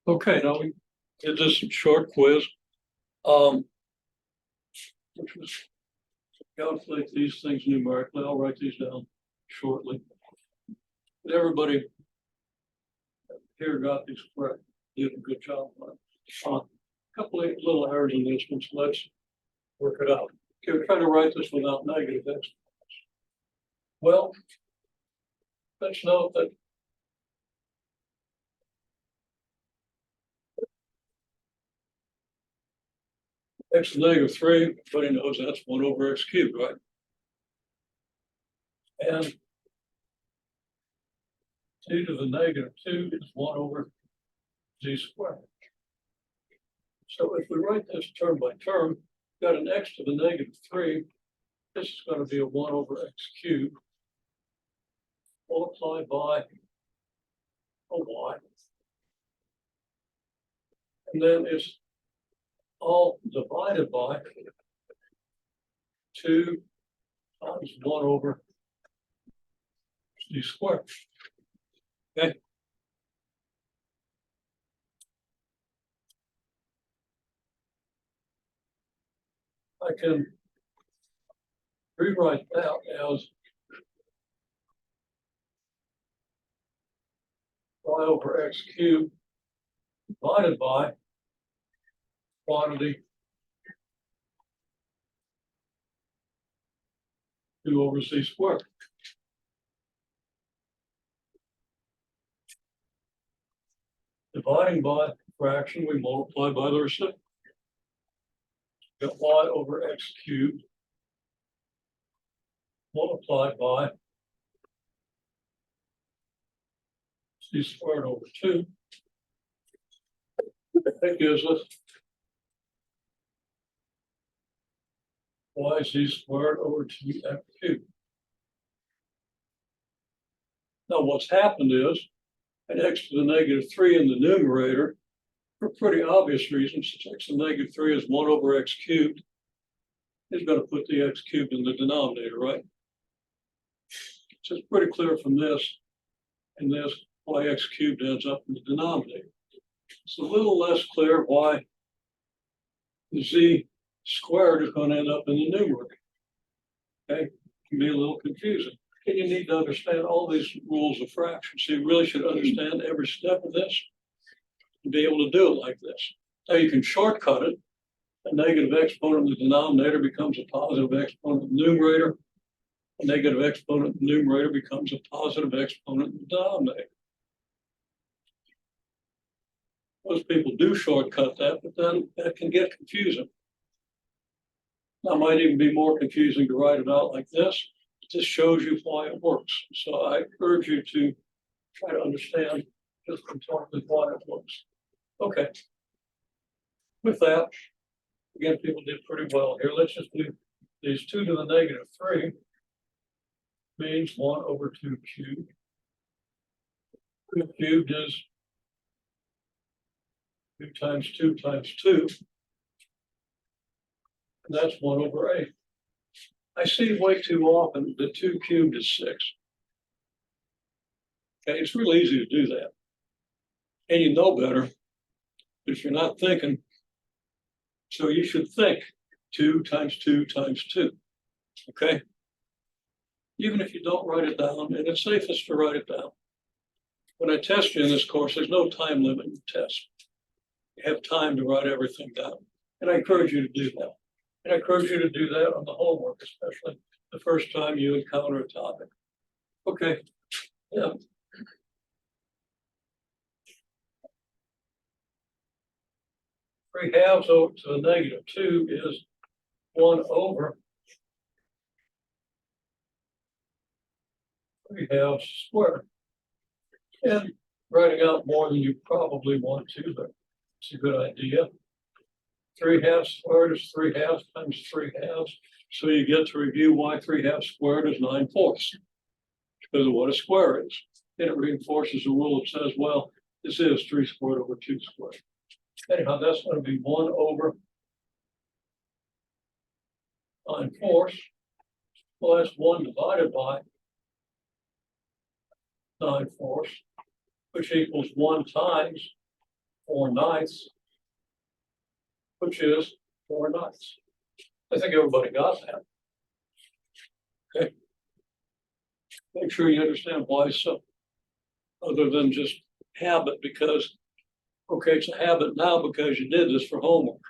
Okay, now we did this short quiz. Which was calculate these things numerically. I'll write these down shortly. But everybody here got these correct. Did a good job on it. A couple of little errors in this one, so let's work it out. Okay, we're trying to write this without negative exponents. Well, let's note that x to the negative 3, everybody knows that's 1 over x cubed, right? And 2 to the negative 2 is 1 over z squared. So if we write this term by term, got an x to the negative 3, this is going to be a 1 over x cubed multiplied by a y. And then it's all divided by 2 times 1 over z squared. Okay. I can rewrite that as y over x cubed divided by quantity 2 over z squared. Dividing by fraction, we multiply by the reciprocal. Got y over x cubed multiplied by z squared over 2. That gives us y z squared over 2x cubed. Now what's happened is an x to the negative 3 in the numerator, for pretty obvious reasons, since x to the negative 3 is 1 over x cubed, is going to put the x cubed in the denominator, right? So it's pretty clear from this and this why x cubed ends up in the denominator. It's a little less clear why the z squared is going to end up in the numerator. Okay, it can be a little confusing. And you need to understand all these rules of fractions. So you really should understand every step of this and be able to do it like this. Now you can shortcut it. A negative exponent in the denominator becomes a positive exponent in the numerator. A negative exponent in the numerator becomes a positive exponent in the denominator. Most people do shortcut that, but then that can get confusing. That might even be more confusing to write it out like this. It just shows you why it works. So I urge you to try to understand just exactly why it works. Okay. With that, again, people did pretty well here. Let's just do these 2 to the negative 3 means 1 over 2 cubed. 2 cubed is 2 times 2 times 2. And that's 1 over 8. I see way too often that 2 cubed is 6. Okay, it's really easy to do that. And you know better if you're not thinking. So you should think 2 times 2 times 2. Okay? Even if you don't write it down, and it's safest to write it down. When I test you in this course, there's no time limit in the test. You have time to write everything down. And I encourage you to do that. And I encourage you to do that on the homework, especially the first time you encounter a topic. Okay. Yeah. Three halves over to the negative 2 is 1 over 3 halves squared. And writing out more than you probably want to, but it's a good idea. 3 halves squared is 3 halves times 3 halves. So you get to review why 3 halves squared is 9/4. Because of what a square is. And it reinforces the rule that says, well, this is 3 squared over 2 squared. Anyhow, that's going to be 1 over 9/4. Well, that's 1 divided by 9/4, which equals 1 times 4/9, which is 4/9. I think everybody got that. Okay. Make sure you understand why so, other than just habit, because, okay, it's a habit now because you did this for homework.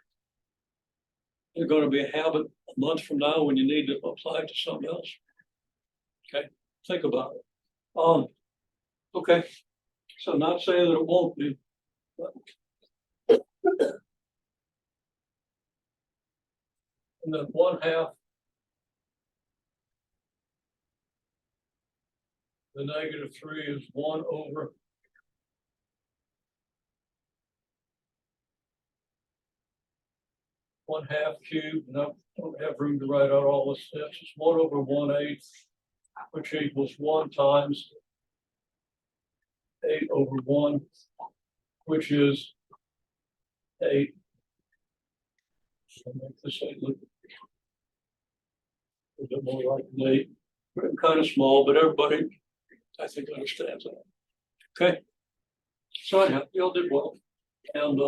It's going to be a habit a month from now when you need to apply it to something else. Okay, think about it. Okay, so not saying that it won't be, but and then 1/2 the -3 is 1/. One half cubed, and I don't have room to write out all the steps. It's 1/1/8, which equals 1 times 8/1, which is 8. So make this 8 look a bit more like an 8. Kind of small, but everybody, I think, understands that. Okay. So anyhow, y'all did well. And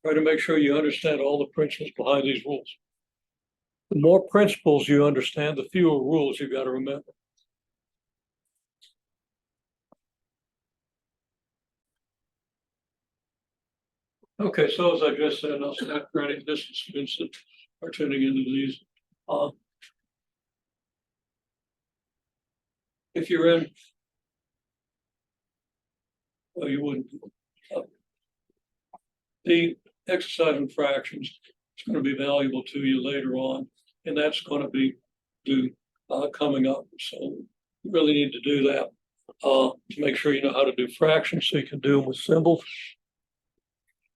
try to make sure you understand all the principles behind these rules. The more principles you understand, the fewer rules you got to remember. Okay, so as I just said, I'll start for any distance students that are tuning into these. If you're in, well, you wouldn't. The exercise in fractions is going to be valuable to you later on, and that's going to be due coming up. So you really need to do that to make sure you know how to do fractions so you can do them with symbols.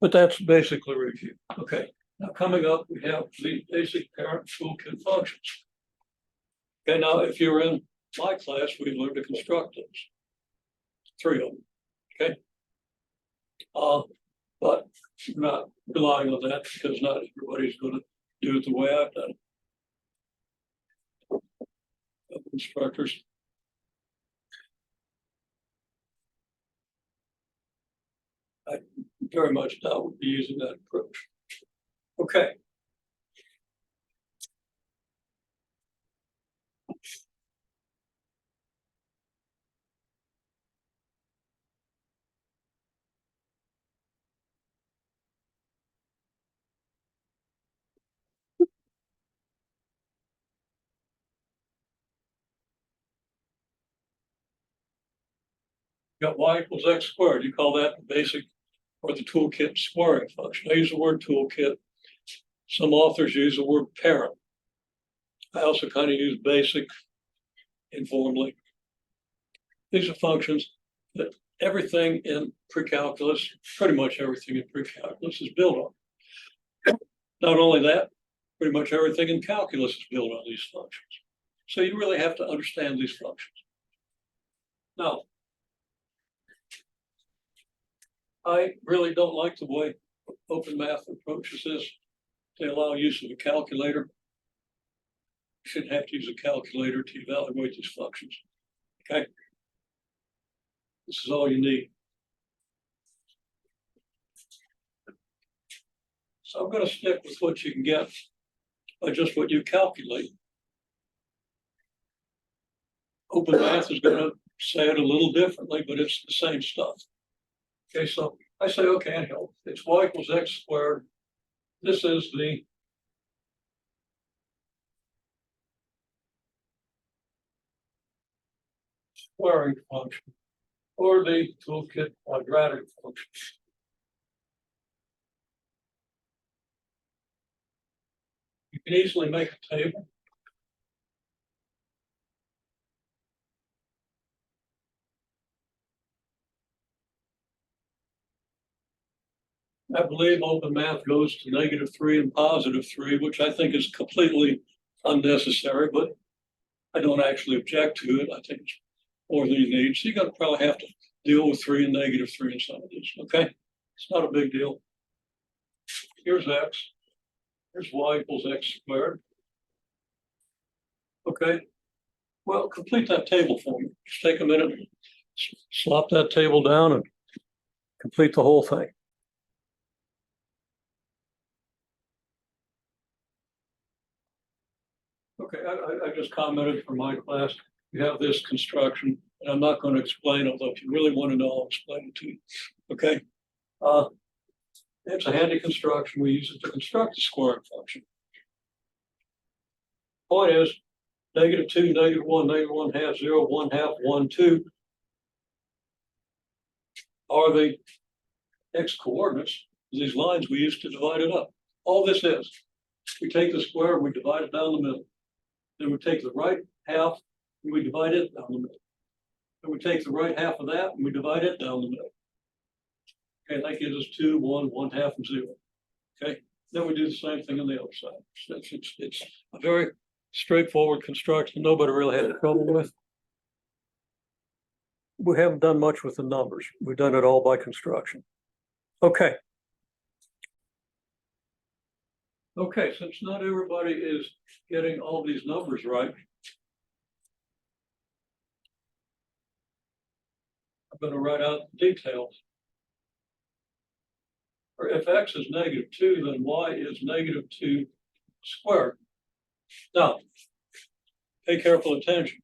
But that's basically review. Okay, now coming up, we have the basic parent toolkit functions. Okay, now if you're in my class, we learned to construct those. 3 of them. Okay. But I'm not relying on that because not everybody's going to do it the way I've done it. Instructors. I very much doubt would be using that approach. Okay. Got y=x². You call that the basic or the toolkit squaring function. I use the word toolkit. Some authors use the word parent. I also kind of use basic informally. These are functions that everything in pre-calculus, pretty much everything in pre-calculus is built on. Not only that, pretty much everything in calculus is built on these functions. So you really have to understand these functions. Now, I really don't like the way Open Math approaches this. They allow use of a calculator. You shouldn't have to use a calculator to evaluate these functions. Okay. This is all you need. So I'm going to stick with what you can get by just what you calculate. Open Math is going to say it a little differently, but it's the same stuff. Okay, so I say, okay, it's y=x². This is the squaring function, or the toolkit quadratic function. You can easily make a table. I believe Open Math goes to -3 and +3, which I think is completely unnecessary, but I don't actually object to it. I think it's more than you need. So you're going to probably have to deal with 3 and -3 in some of these. Okay, it's not a big deal. Here's x. Here's y=x². Okay. Well, complete that table for me. Just take a minute, slop that table down and complete the whole thing. Okay, I just commented for my class, you have this construction, and I'm not going to explain, although if you really want to know, I'll explain it to you. Okay. It's a handy construction. We use it to construct the squaring function. Point is, -2, -1, -1/2, 0, 1/2, 1, 2 are the x coordinates, these lines we use to divide it up. All this is, we take the square, we divide it down the middle. Then we take the right half and we divide it down the middle. Then we take the right half of that and we divide it down the middle. Okay, that gives us 2, 1, 1/2, and 0. Okay, then we do the same thing on the other side. It's a very straightforward construction. Nobody really had trouble with. We haven't done much with the numbers. We've done it all by construction. Okay. Okay, since not everybody is getting all these numbers right, I'm going to write out the details. Or if x is -2, then y is -2 squared. Now, pay careful attention.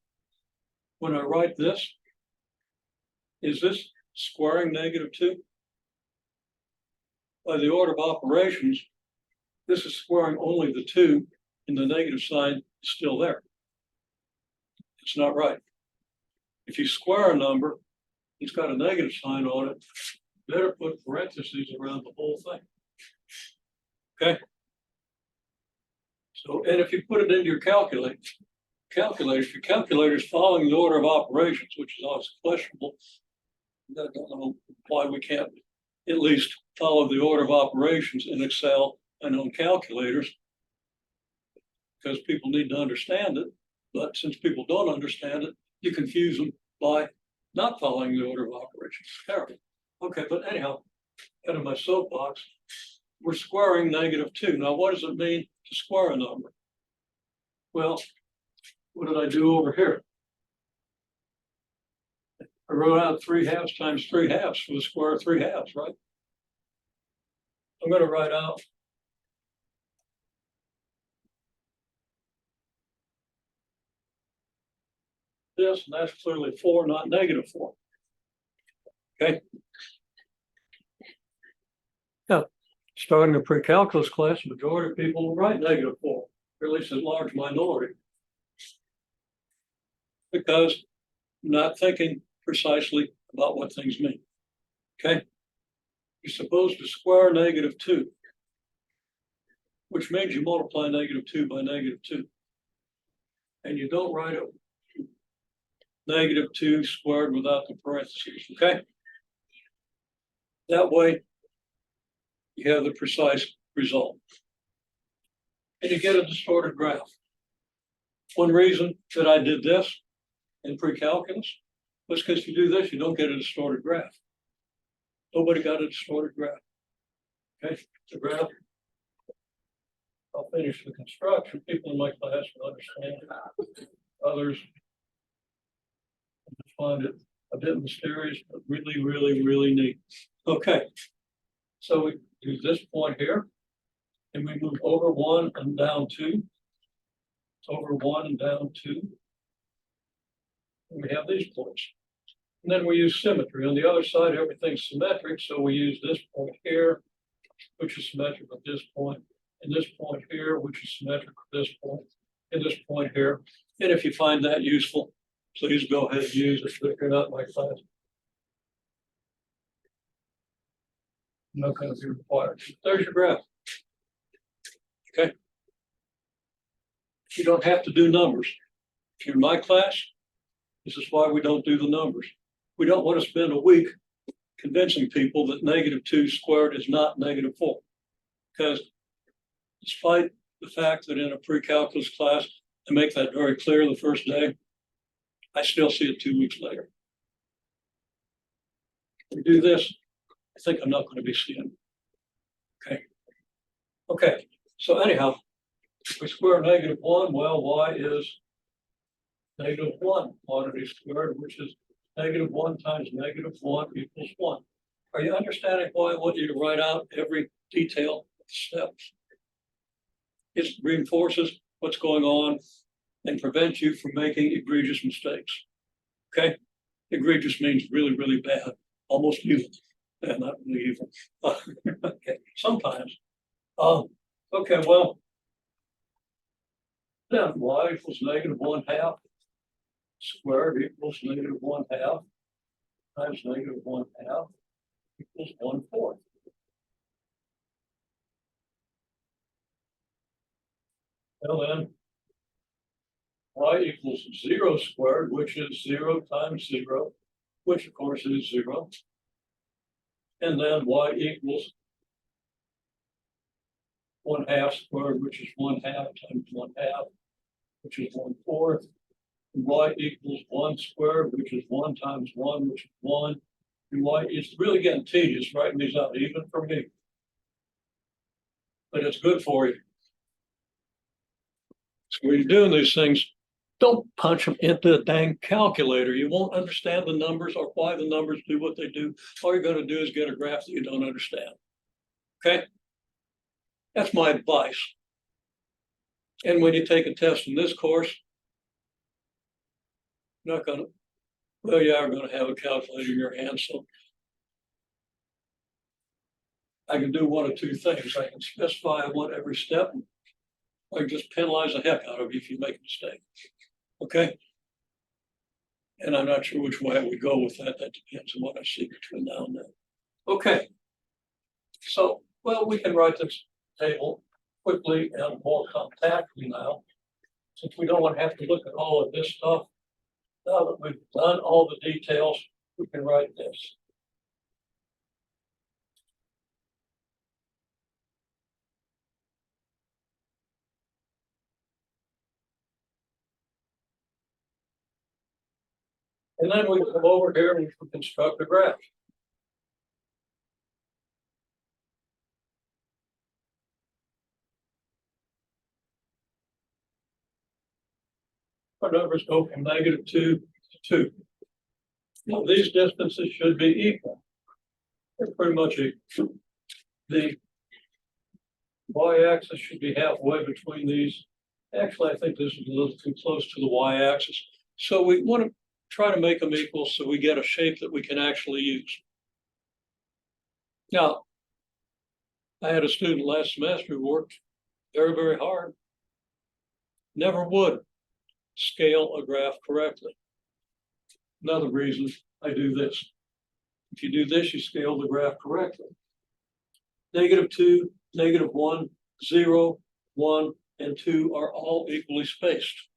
When I write this, is this squaring -2? By the order of operations, this is squaring only the 2, and the negative sign is still there. It's not right. If you square a number, it's got a negative sign on it, better put parentheses around the whole thing. Okay? So, and if you put it into your calculator, if your calculator is following the order of operations, which is always questionable, I don't know why we can't at least follow the order of operations in Excel and on calculators, because people need to understand it. But since people don't understand it, you confuse them by not following the order of operations. Terrible. Okay, but anyhow, out of my soapbox, we're squaring -2. Now, what does it mean to square a number? Well, what did I do over here? I wrote out 3/2 times 3/2 for the square of 3/2, right? I'm going to write out this, and that's clearly 4, not -4. Okay. Now, starting a pre-calculus class, the majority of people will write -4, or at least a large minority, because I'm not thinking precisely about what things mean. Okay. You're supposed to square -2, which means you multiply -2 by -2. And you don't write it -2 squared without the parentheses, okay? That way, you have the precise result. And you get a distorted graph. One reason that I did this in pre-calculus was because if you do this, you don't get a distorted graph. Nobody got a distorted graph. Okay, the graph. I'll finish the construction. People in my class will understand it. Others find it a bit mysterious, but really, really, really neat. Okay, so we do this point here, and we move over 1 and down 2, over 1 and down 2. And we have these points. And then we use symmetry. On the other side, everything's symmetric, so we use this point here, which is symmetric with this point, and this point here, which is symmetric with this point, and this point here. And if you find that useful, please go ahead and use it, but if you're not in my class, I'm not going to be required. There's your graph. Okay. You don't have to do numbers. If you're in my class, this is why we don't do the numbers. We don't want to spend a week convincing people that -2 squared is not -4. Because despite the fact that in a pre-calculus class, I make that very clear the first day, I still see it 2 weeks later. If we do this, I think I'm not going to be seeing it. Okay. Okay. So anyhow, if we square -1, well, y is -1 quantity squared, which is -1 times -1 equals 1. Are you understanding why I want you to write out every detail of the steps? It reinforces what's going on and prevents you from making egregious mistakes. Okay? Egregious means really, really bad, almost evil. Yeah, not really evil. Okay, sometimes. Okay, well, then y equals -1/2 squared equals -1/2 times -1/2 equals 1/4. Well then, y equals 0 squared, which is 0 times 0, which of course is 0. And then y equals 1/2 squared, which is 1/2 times 1/2, which is 1/4. And y equals 1 squared, which is 1 times 1, which is 1. And y, it's really getting tedious writing these out, even for me. But it's good for you. So when you're doing these things, don't punch them into the dang calculator. You won't understand the numbers or why the numbers do what they do. All you're going to do is get a graph that you don't understand. Okay? That's my advice. And when you take a test in this course, you're not going to, well, you are going to have a calculator in your hand. So I can do one of two things. I can specify I want every step, or I just penalize the heck out of you if you make a mistake. Okay? And I'm not sure which way I would go with that. That depends on what I see between now and then. Okay. So, well, we can write this table quickly and more compactly now, since we don't want to have to look at all of this stuff. Now that we've done all the details, we can write this. And then we come over here and we can construct a graph. Our numbers go from -2 to 2. Now, these distances should be equal. They're pretty much equal. The y-axis should be halfway between these. Actually, I think this is a little too close to the y-axis. So we want to try to make them equal so we get a shape that we can actually use. Now, I had a student last semester who worked very, very hard. Never would scale a graph correctly. Another reason I do this. If you do this, you scale the graph correctly. -2, -1, 0, 1, and 2 are all equally spaced.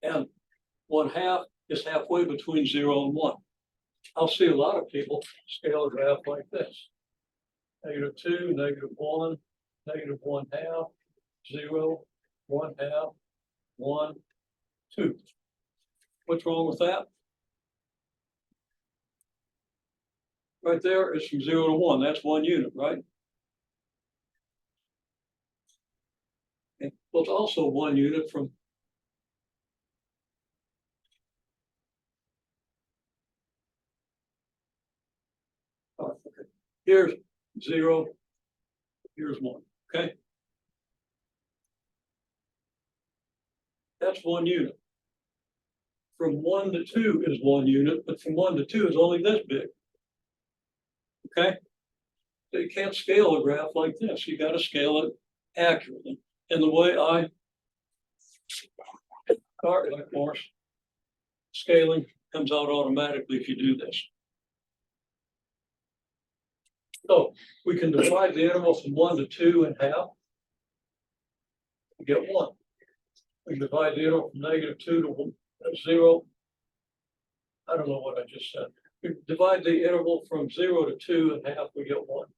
And 1/2 is halfway between 0 and 1. I'll see a lot of people scale a graph like this. -2, -1, -1/2, 0, 1/2, 1, 2. What's wrong with that? Right there is from 0 to 1. That's 1 unit, right? Okay. Well, it's also 1 unit from okay. Here's 0, here's 1. Okay. That's 1 unit. From 1 to 2 is 1 unit, but from 1 to 2 is only this big. Okay. So you can't scale a graph like this. You got to scale it accurately. And the way I start, of course, scaling comes out automatically if you do this. So we can divide the interval from 1 to 2 in half. We get 1. We can divide the interval from -2 to 0. I don't know what I just said. We divide the interval from 0 to 2 in half, we get 1.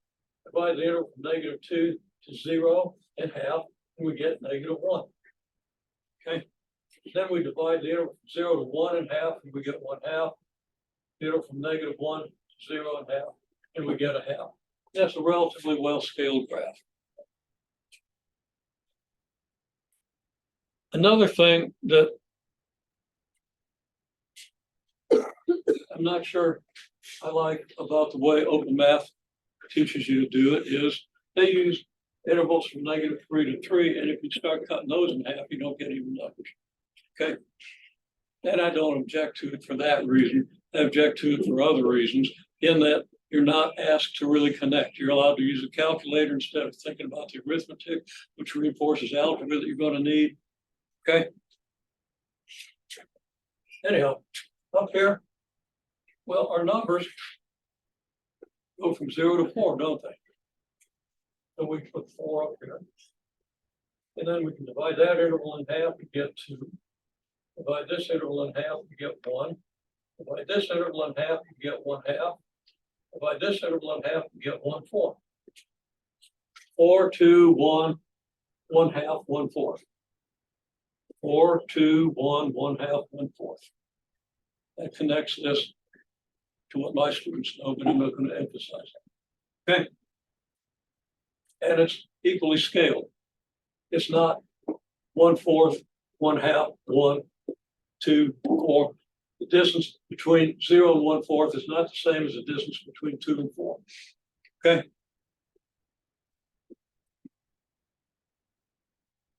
Divide the interval from -2 to 0 in half, and we get -1. Okay. Then we divide the interval from 0 to 1 in half, and we get 1/2. The interval from -1 to 0 in half, and we get 1/2. That's a relatively well-scaled graph. Another thing that I'm not sure I like about the way Open Math teaches you to do it is they use intervals from -3 to 3, and if you start cutting those in half, you don't get even numbers. Okay. And I don't object to it for that reason. I object to it for other reasons, in that you're not asked to really connect. You're allowed to use a calculator instead of thinking about the arithmetic, which reinforces algebra that you're going to need. Okay. Anyhow, up here, well, our numbers go from 0 to 4, don't they? So we put 4 up here. And then we can divide that interval in half to get 2. Divide this interval in half, you get 1. Divide this interval in half, you get 1/2. Divide this interval in half, you get 1/4. 4, 2, 1, 1/2, 1/4. 4, 2, 1, 1/2, 1/4. That connects this to what my students know, but I'm not going to emphasize that. Okay. And it's equally scaled. It's not 1/4, 1/2, 1, 2, 4. The distance between 0 and 1/4 is not the same as the distance between 2 and 4. Okay.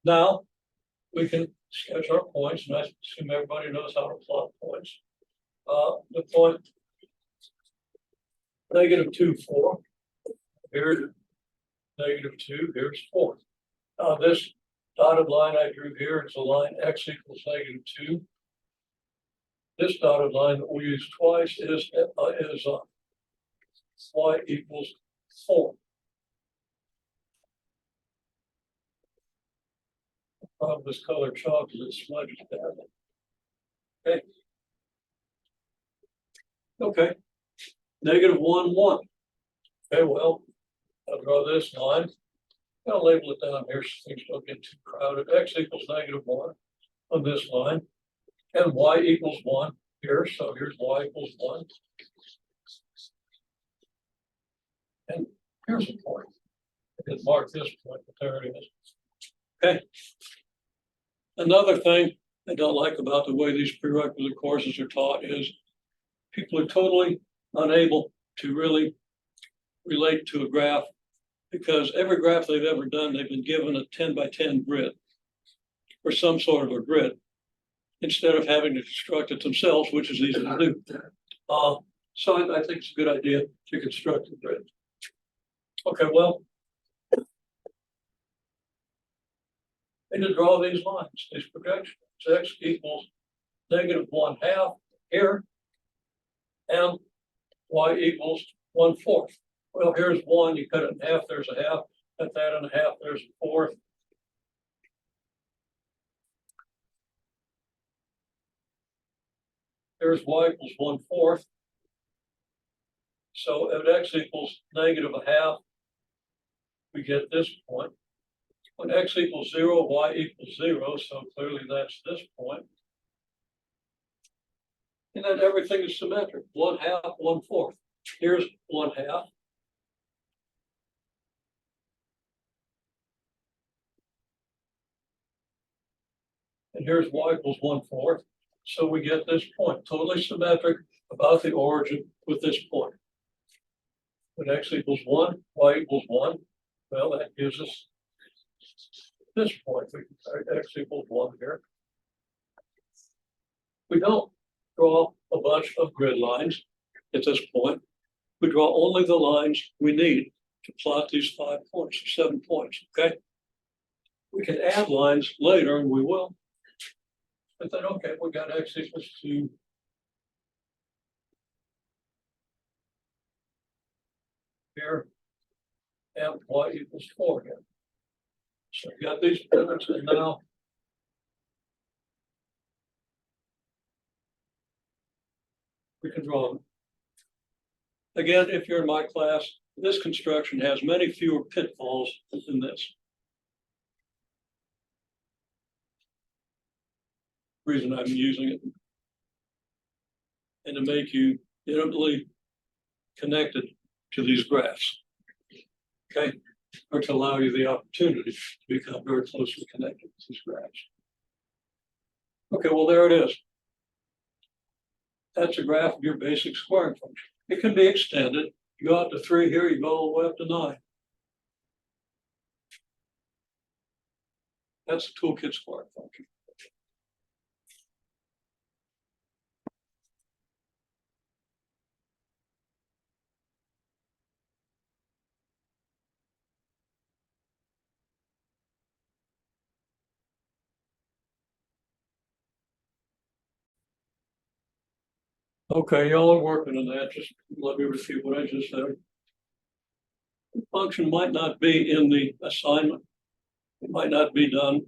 Now we can sketch our points, and I assume everybody knows how to plot points. The point -2, 4. Here's -2. Here's 4. This dotted line I drew here is a line x equals -2. This dotted line that we use twice is y equals 4. The problem with this colored chalk is it smudges badly. Okay. Okay. -1, 1. Okay, well, I'll draw this line. I'll label it down here so things don't get too crowded. X equals -1 on this line, and y equals 1 here. So here's y equals 1. And here's a point. I didn't mark this point, but there it is. Okay. Another thing I don't like about the way these prerequisite courses are taught is people are totally unable to really relate to a graph, because every graph they've ever done, they've been given a 10 by 10 grid or some sort of a grid instead of having to construct it themselves, which is easy to do. So I think it's a good idea to construct a grid. Okay, well, and to draw these lines, these projections, x equals -1/2 here, and y equals 1/4. Well, here's 1, you cut it in half, there's a half, cut that in half, there's a 4th. Here's y equals 1/4. So if x equals -1/2, we get this point. When x equals 0, y equals 0, so clearly that's this point. And then everything is symmetric, 1/2, 1/4. Here's 1/2. And here's y equals 1/4. So we get this point, totally symmetric about the origin with this point. When x equals 1, y equals 1, well, that gives us this point. We can write x equals 1 here. We don't draw a bunch of grid lines at this point. We draw only the lines we need to plot these 5 points, 7 points, okay? We can add lines later, and we will. But then, okay, we got x equals 2. Here, and y equals 4 here. So we got these pivots, and now we can draw them. Again, if you're in my class, this construction has many fewer pitfalls than this. Reason I'm using it, and to make you intimately connected to these graphs, okay, or to allow you the opportunity to become very closely connected to these graphs. Okay, well, there it is. That's a graph of your basic squaring function. It can be extended. You go out to 3 here, you go all the way up to 9. That's the toolkit squaring function. Okay, y'all are working on that. Just let me repeat what I just said. The function might not be in the assignment. It might not be done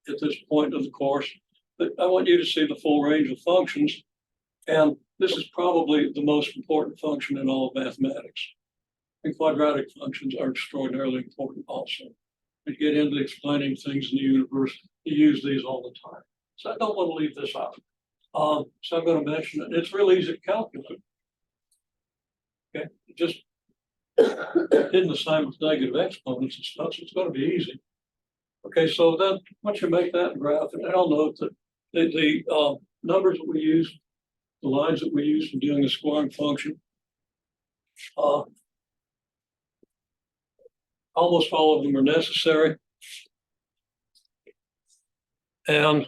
at this point of the course, but I want you to see the full range of functions. And this is probably the most important function in all of mathematics. And quadratic functions are extraordinarily important also. We get into explaining things in the universe, you use these all the time. So I don't want to leave this out. So I'm going to mention it. It's really easy to calculate. Okay, just didn't assign with negative exponents and stuff, so it's going to be easy. Okay, so then once you make that graph, and I'll note that the numbers that we use, the lines that we use for doing the squaring function, almost all of them are necessary. And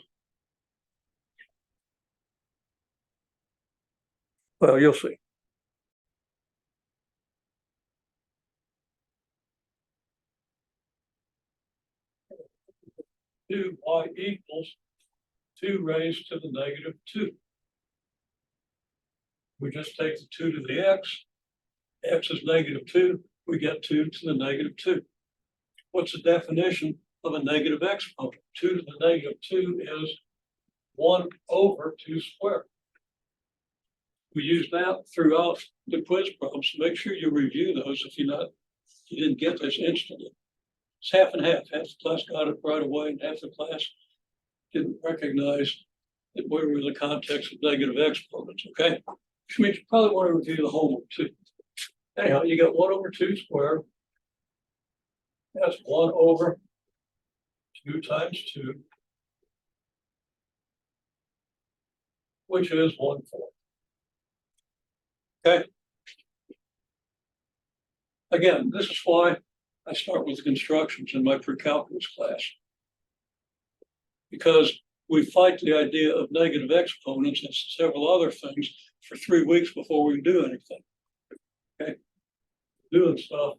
well, you'll see. 2y equals 2 raised to the negative 2. We just take the 2 to the x is negative 2, we get 2 to the negative 2. What's the definition of a negative exponent? 2 to the negative 2 is 1 over 2 squared. We use that throughout the quiz problems. So make sure you review those if you didn't get this instantly. It's half and half. Half the class got it right away, and half the class didn't recognize that we were in the context of negative exponents, okay? Which means you probably want to review the homework too. Anyhow, you got 1 over 2 squared. That's 1 over 2 times 2, which is 1/4. Okay. Again, this is why I start with the constructions in my pre-calculus class. Because we fight the idea of negative exponents and several other things for 3 weeks before we can do anything. Okay. Doing stuff.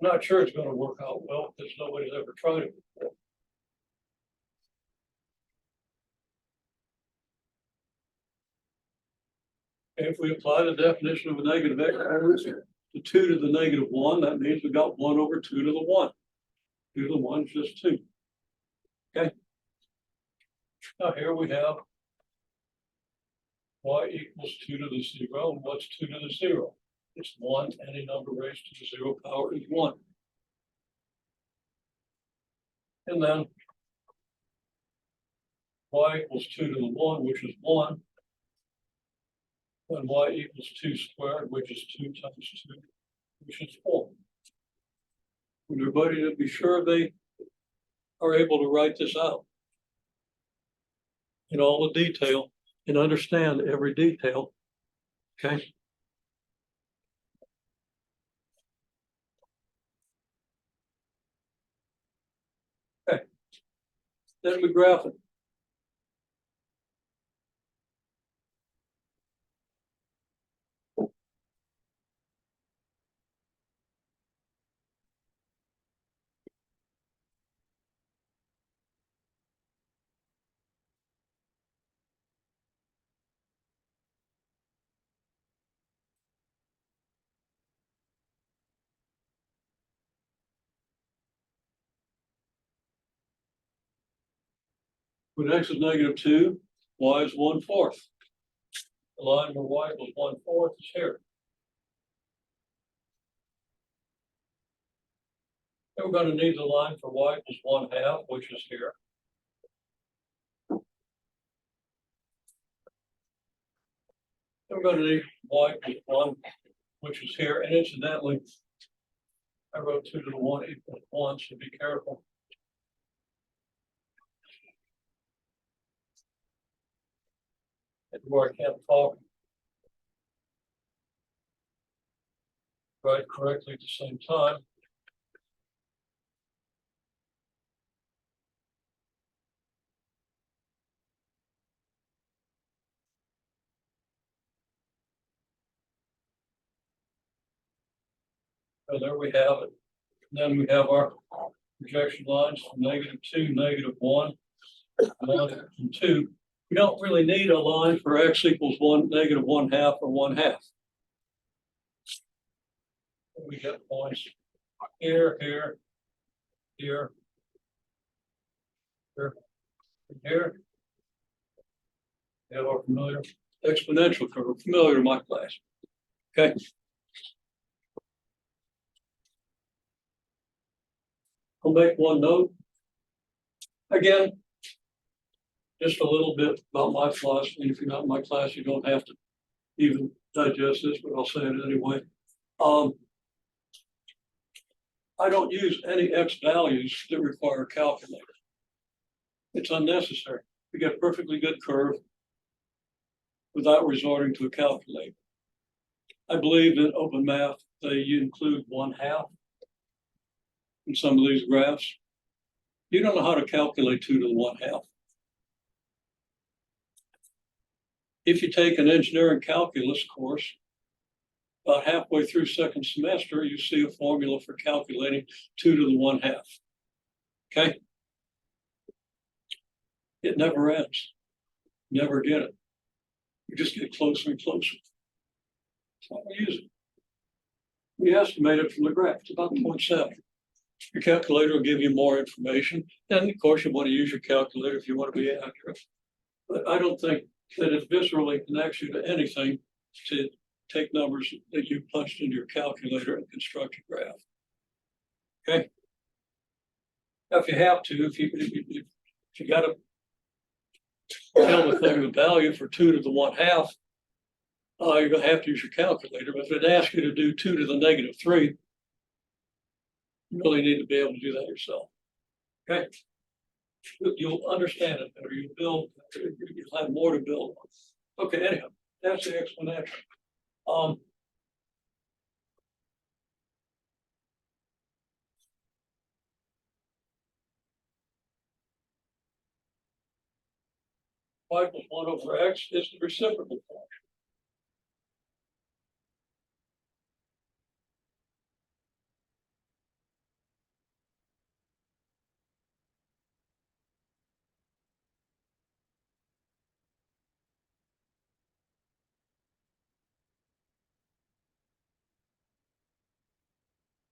I'm not sure it's going to work out well because nobody's ever tried it before. If we apply the definition of a negative exponent to 2 to the negative 1, that means we got 1 over 2 to the 1. 2 to the 1 is just 2. Okay. Now here we have y equals 2 to the 0. And what's 2 to the 0? It's 1. Any number raised to the 0 power is 1. And then y equals 2 to the 1, which is 1. And y equals 2 squared, which is 2 times 2, which is 4. Want everybody to be sure they are able to write this out in all the detail and understand every detail. Okay. Okay. Then we graph it. When x is negative 2, y is 1/4. The line where y equals 1/4 is here. Then we're going to need the line for y equals 1/2, which is here. Then we're going to need y equals 1, which is here. And incidentally, I wrote 2 to the 1 equals 1, so be careful. And where I can't talk right correctly at the same time. So there we have it. Then we have our projection lines from -2, -1, 1 and 2. We don't really need a line for x equals 1, -1/2 or 1/2. We get points here, here, here, here, and here. We have our familiar exponential curve, familiar to my class. Okay. I'll make one note. Again, just a little bit about my philosophy. If you're not in my class, you don't have to even digest this, but I'll say it anyway. I don't use any x values that require a calculator. It's unnecessary. We get a perfectly good curve without resorting to a calculator. I believe in open math, they include 1/2 in some of these graphs. You don't know how to calculate 2 to the 1/2. If you take an engineering calculus course, about halfway through second semester, you see a formula for calculating 2 to the 1/2. Okay? It never ends. Never get it. You just get closer and closer. That's how we use it. We estimate it from the graph. It's about 0.7. Your calculator will give you more information. And of course, you want to use your calculator if you want to be accurate. But I don't think that it viscerally connects you to anything to take numbers that you punched into your calculator and construct a graph. Okay. Now, if you have to, if you got to tell the thing the value for 2 to the 1/2, you're going to have to use your calculator. But if it asks you to do 2 to the -3, you really need to be able to do that yourself. Okay. You'll understand it better. You'll have more to build on. Okay, anyhow, that's the explanation. Y = 1 over x is the reciprocal function.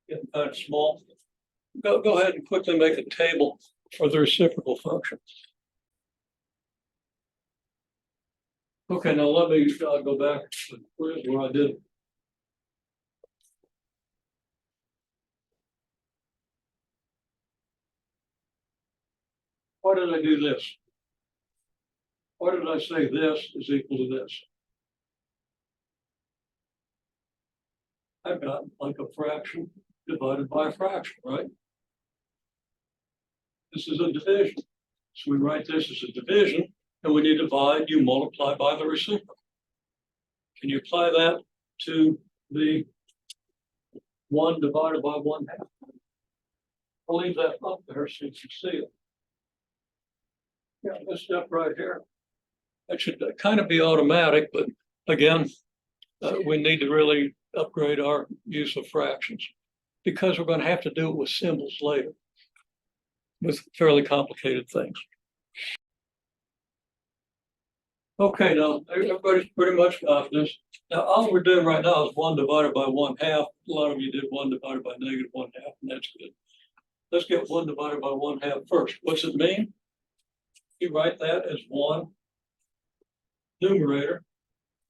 Getting kind of small. Go ahead and quickly make a table for the reciprocal function. Okay, now let me go back to the quiz where I did. Why did I do this? Why did I say this is equal to this? I've got like a fraction divided by a fraction, right? This is a division. So we write this as a division, and when you divide, you multiply by the reciprocal. Can you apply that to the 1 divided by 1/2? I'll leave that up there so you can see it. Yeah, this step right here. That should kind of be automatic, but again, we need to really upgrade our use of fractions because we're going to have to do it with symbols later with fairly complicated things. Okay, now everybody's pretty much got this. Now all we're doing right now is 1 divided by 1/2. A lot of you did 1 divided by -1/2, and that's good. Let's get 1 divided by 1/2 first. What's it mean? You write that as 1 numerator,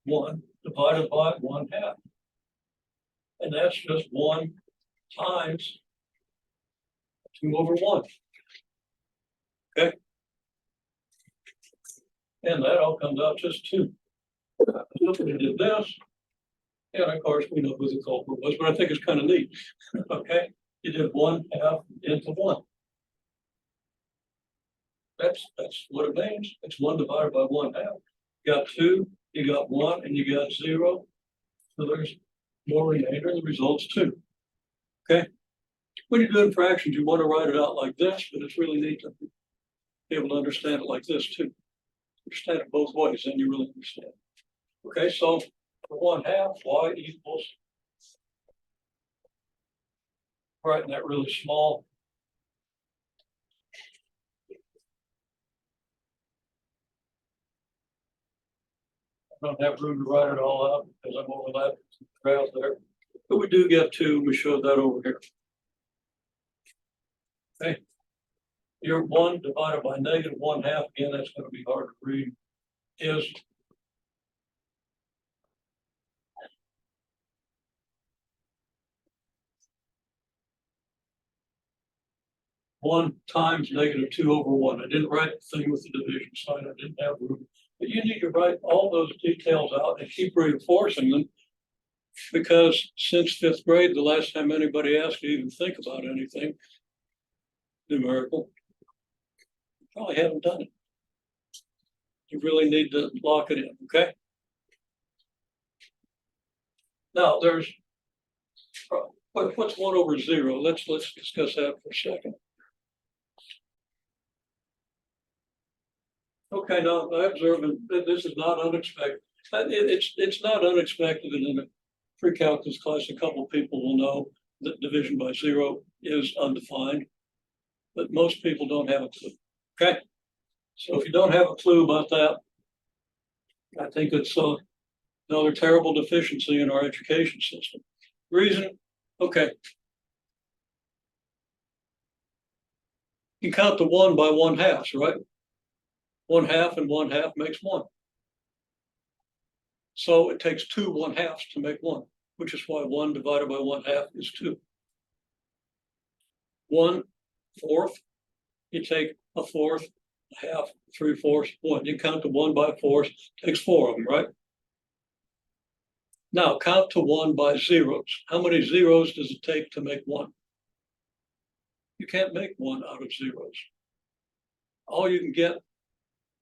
1 divided by 1/2. And that's just 1 times 2 over 1. Okay. And that all comes out just 2. Look, we did this. And of course, we know who the culprit was, but I think it's kind of neat. Okay. You did 1/2 into 1. That's what it means. It's 1 divided by 1/2. got 2, you got 1, and you got 0. So there's more remainder, the result's 2. Okay? When you're doing fractions, you want to write it out like this, but it's really neat to be able to understand it like this too. Understand it both ways, then you really understand. Okay, so for 1/2, y equals, writing that really small. I don't have room to write it all out because I'm overlapping some graphs there. But we do get 2, we showed that over here. Okay. Your 1 divided by negative 1/2, again, that's going to be hard to read, is 1 times negative 2 over 1. I didn't write the thing with the division sign, I didn't have room. But you need to write all those details out and keep reinforcing them. Because since 5th grade, the last time anybody asked you to even think about anything numerical, you probably haven't done it. You really need to lock it in, okay? Now there's, what's 1 over 0? Let's discuss that for a second. Okay, now I observe that this is not unexpected. It's not unexpected that in a pre-calculus class, a couple of people will know that division by 0 is undefined, but most people don't have a clue. Okay, so if you don't have a clue about that, I think it's another terrible deficiency in our education system. Reason, okay. You count the 1 by 1/2, right? 1/2 and 1/2 makes 1. So it takes 2 1/2s to make 1, which is why 1 divided by 1/2 is 2. 1/4, you take a fourth, a half, 3/4, 1. You count to 1 by 4s, takes 4 of them, right? Now count to 1 by zeros. How many zeros does it take to make 1? You can't make 1 out of zeros. All you can get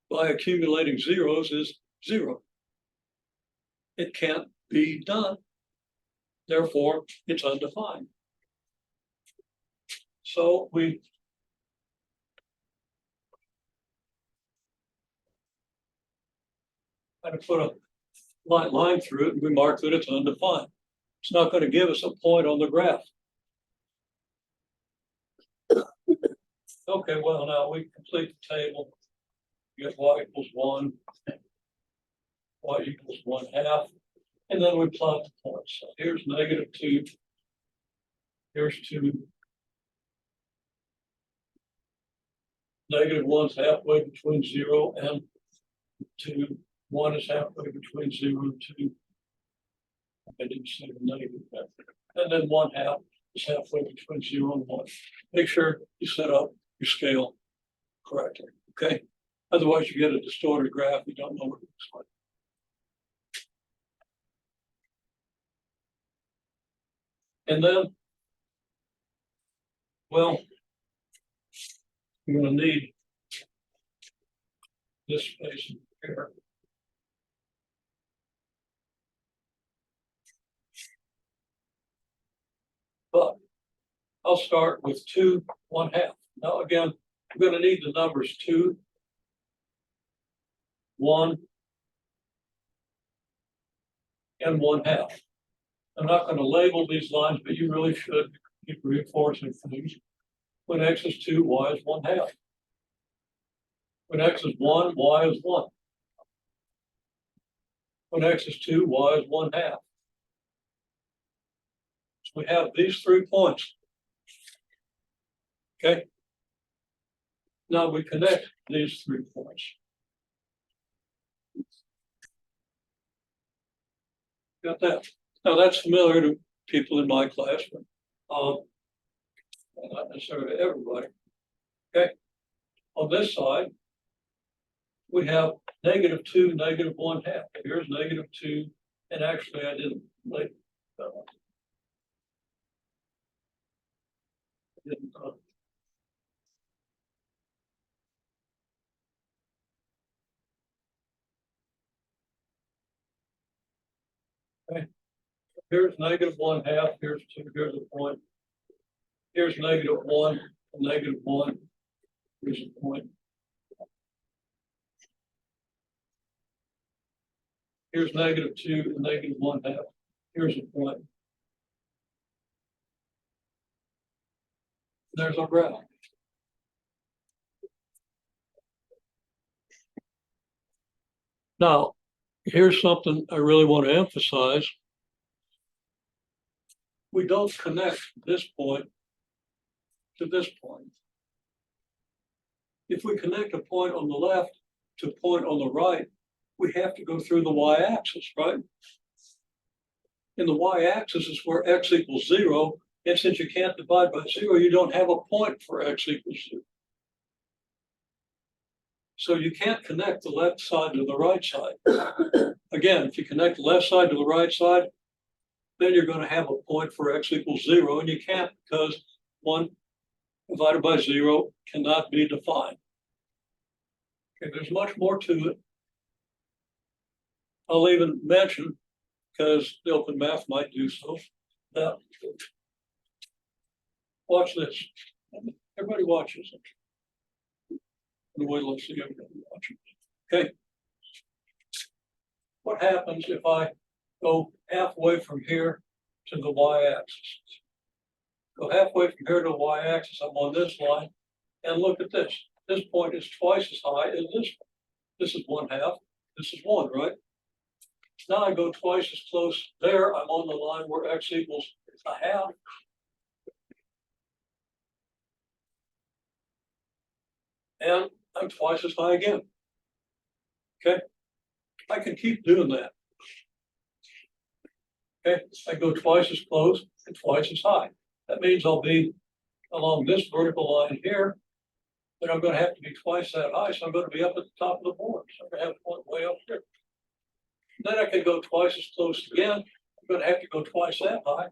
by accumulating zeros is 0. It can't be done. Therefore, it's undefined. So we kind of put a line through it and we mark that it's undefined. It's not going to give us a point on the graph. Okay, well, now we complete the table. You get y equals 1, y equals 1/2, and then we plot the points. So here's negative 2, here's 2. Negative 1's halfway between 0 and 2. 1 is halfway between 0 and 2. I didn't say the negative there. And then 1/2 is halfway between 0 and 1. Make sure you set up your scale correctly, okay? Otherwise, you get a distorted graph, you don't know what it looks like. And then, well, you're going to need this space here. But I'll start with 2 1/2. Now again, I'm going to need the numbers 2, 1, and 1/2. I'm not going to label these lines, but you really should keep reinforcing things. When x is 2, y is 1/2. When x is 1, y is 1. When x is 2, y is 1/2. So we have these 3 points. Okay. Now we connect these 3 points. Got that? Now that's familiar to people in my class, but not necessarily everybody. Okay. On this side, we have negative 2, negative 1/2. Here's negative 2, and actually I didn't like Here's -1/2, here's 2, here's a point. Here's -1, -1, here's a point. Here's -2 and -1/2, here's a point. There's our graph. Now, here's something I really want to emphasize. We don't connect this point to this point. If we connect a point on the left to a point on the right, we have to go through the y-axis, right? And the y-axis is where x equals 0. And since you can't divide by 0, you don't have a point for x equals 0. So you can't connect the left side to the right side. Again, if you connect the left side to the right side, then you're going to have a point for x equals 0, and you can't because 1 divided by 0 cannot be defined. Okay, there's much more to it. I'll even mention, because the open math might do so, that watch this. Everybody watches it. Wait, let's see everybody watching. Okay. What happens if I go halfway from here to the y-axis? Go halfway from here to the y-axis, I'm on this line, and look at this. This point is twice as high as this one. This is 1/2, this is 1, right? Now I go twice as close there, I'm on the line where x equals 1/2. And I'm twice as high again. Okay, I can keep doing that. Okay, I go twice as close and twice as high. That means I'll be along this vertical line here, but I'm going to have to be twice that high, so I'm going to be up at the top of the board. So I'm going to have one way up here. Then I can go twice as close again. I'm going to have to go twice that high.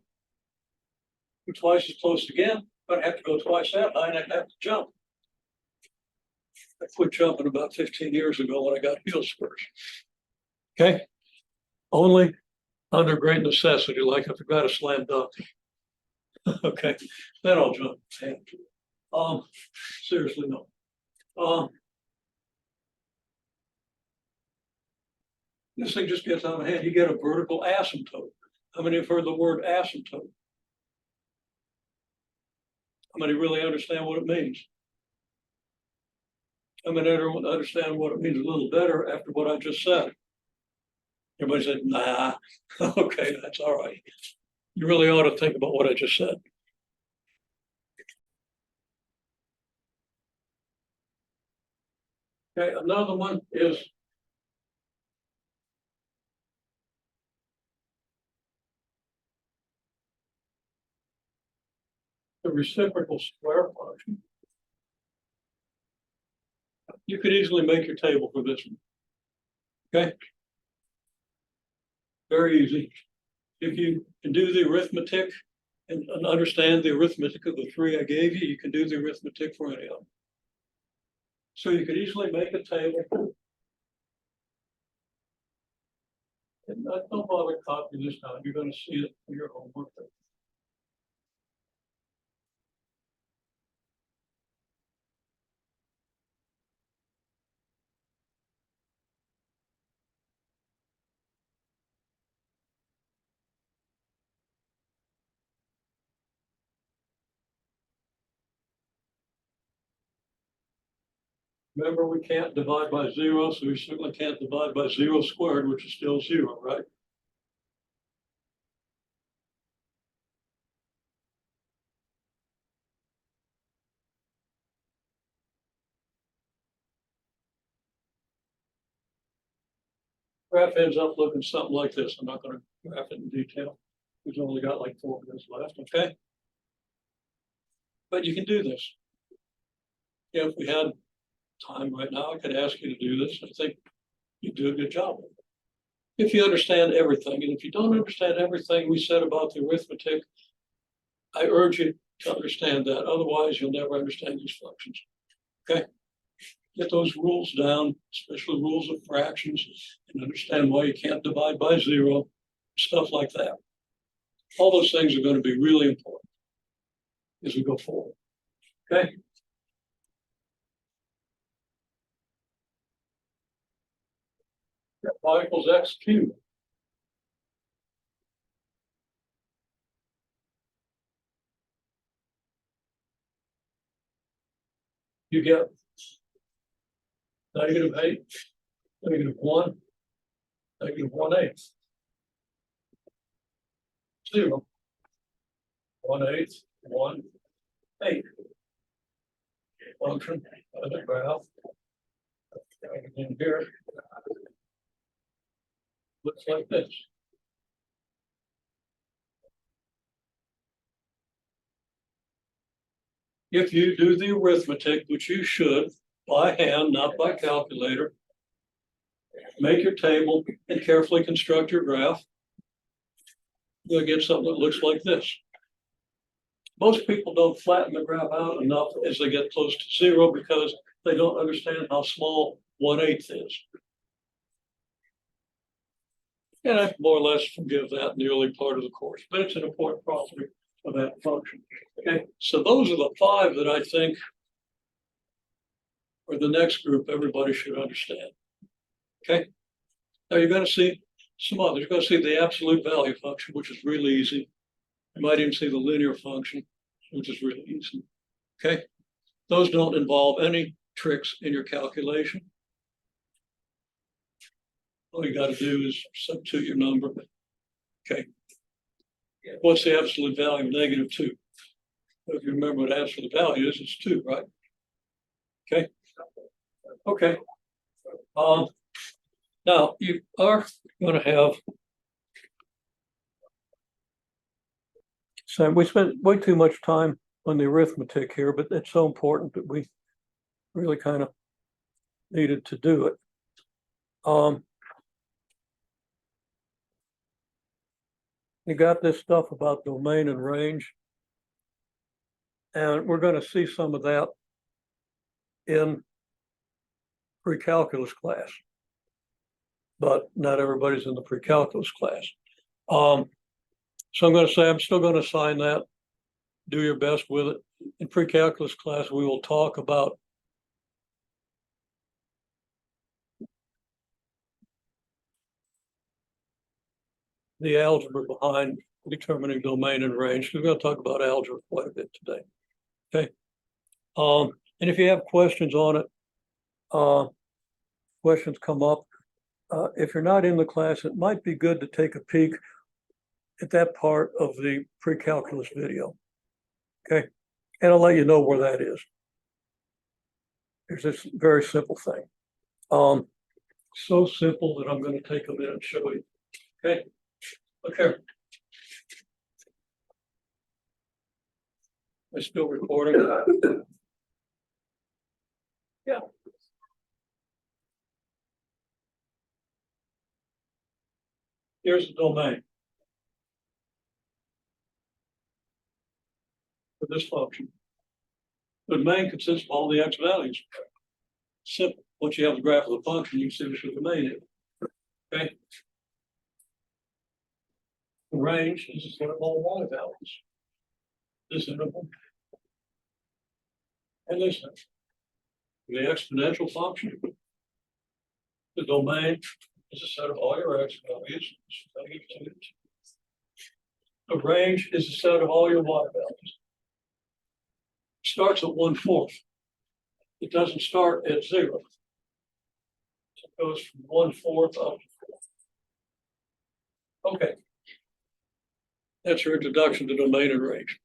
Twice as close again. I'm going to have to go twice that high, and I have to jump. I quit jumping about 15 years ago when I got heel spurs. Okay, only under great necessity, like if I got a slam dunk. Okay, then I'll jump. Seriously, no. This thing just gets out of hand. You get a vertical asymptote. How many have heard the word asymptote? How many really understand what it means? How many understand what it means a little better after what I just said? Everybody said, nah. Okay, that's all right. You really ought to think about what I just said. Okay, another one is the reciprocal square function. You could easily make your table for this one. Okay. Very easy. If you can do the arithmetic and understand the arithmetic of the 3 I gave you, you can do the arithmetic for any of them. So you could easily make a table. And don't bother copying this time. You're going to see it for your homework. Remember, we can't divide by 0, so we certainly can't divide by 0 squared, which is still 0, right? Graph ends up looking something like this. I'm not going to graph it in detail. We've only got like 4 minutes left, okay? But you can do this. Yeah, if we had time right now, I could ask you to do this. I think you do a good job of it. If you understand everything, and if you don't understand everything we said about the arithmetic, I urge you to understand that. Otherwise, you'll never understand these functions. Okay? Get those rules down, especially rules of fractions, and understand why you can't divide by 0. stuff like that. All those things are going to be really important as we go forward. Okay. Y equals x cubed. You get -8, -1, -1/8. 0. 1/8, 1/8. Function of the graph. In here. Looks like this. If you do the arithmetic, which you should, by hand, not by calculator, make your table and carefully construct your graph, you'll get something that looks like this. Most people don't flatten the graph out enough as they get close to 0 because they don't understand how small 1/8 is. And I more or less forgive that in the early part of the course, but it's an important property of that function. Okay, so those are the 5 that I think are the next group everybody should understand. Okay, now you're going to see some others. You're going to see the absolute value function, which is really easy. You might even see the linear function, which is really easy. Okay, those don't involve any tricks in your calculation. All you got to do is substitute your number. Okay. What's the absolute value of -2? If you remember what absolute value is, it's 2, right? Okay. Okay. Now you are going to have. So we spent way too much time on the arithmetic here, but it's so important that we really kind of needed to do it. You got this stuff about domain and range, and we're going to see some of that in pre-calculus class, but not everybody's in the pre-calculus class. So I'm going to say I'm still going to assign that. Do your best with it. In pre-calculus class, we will talk about the algebra behind determining domain and range. We're going to talk about algebra quite a bit today. Okay. And if you have questions on it, questions come up. If you're not in the class, it might be good to take a peek at that part of the pre-calculus video. Okay. And I'll let you know where that is. There's this very simple thing. So simple that I'm going to take a minute and show you. Okay. Okay. Am I still recording? Yeah. Here's the domain for this function. The domain consists of all the x values. Simple. Once you have the graph of the function, you can see what your domain is. Okay. The range is a set of all y values. This interval and this interval. The exponential function. The domain is a set of all your x values. The range is a set of all your y values. It starts at 1/4. It doesn't start at 0. So it goes from 1/4 up to 4. Okay. That's your introduction to domain and range.